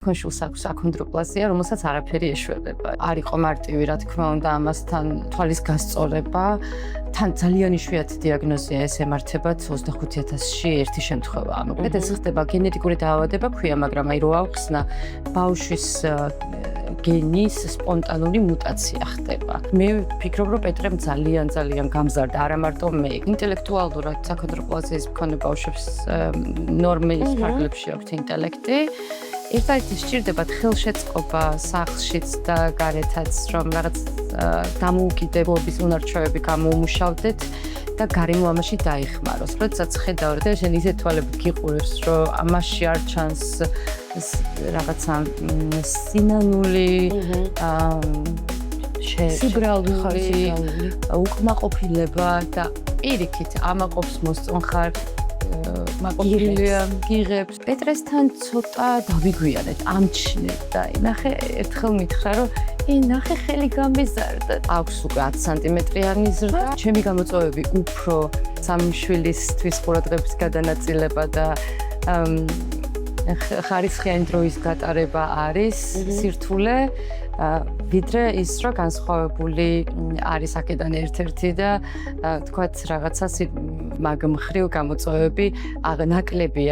კონშულს აქვს აქონდროპლაზია, რომელსაც არაფერი ეშვებება. არ იყო მარტივი, რა თქმა უნდა, ამასთან თვალის გასწორება. თან ძალიან იშვიათი დიაგნოზია, ეს ემართება 25,000-ში ერთი შემთხვევაა. მოკლედ ეს ხდება გენეტიკური დაავადება ქვია, მაგრამ აი რო აუხსნა ბავშვის გენის სპონტანური მუტაცია ხდება. მე ვფიქრობ, რომ პეტრემ ძალიან გამზარდა, არა მარტო მე. ინტელექტუალურად აქონდროპლაზიის მქონე ბავშვებს ნორმის ფარგლებში აქვთ ინტელექტი. ერთადერთი სჭირდებათ ხელშეწყობა სახლშიც და გარეთაც, რომ რაღაც დამოუკიდებლობის უნარჩვევები გამოუმუშავდეთ და გარემო ამაში დაიხმაროს. როდესაც ხედავ, რომ შენ ისე თვალებით გიყურებს, რომ ამაში არ ჩანს რაღაცა სინანული, სიბრალული, უკმაყოფილება და პირიქით ამაყობს მოსწონხარ გიღებს. პეტრესთან ცოტა დავიგვიანეთ, ამჩნევ და ნახე ერთხელ მითხრა, რომ ნახე ხელი გამიზარდა. აქვს უკვე 10 სანტიმეტრიანი ზრდა. ჩემი გამოწვევები უფრო სამი შვილისთვის ყურადღების გადანაწილება და ხარისხიანი დროის გატარება არის სირთულე. ვიდრე ის, რომ განსხვავებული არის აქედან ერთ-ერთი და თქვათ რაღაცა მაგ მხრივ გამოწვევები ნაკლებია.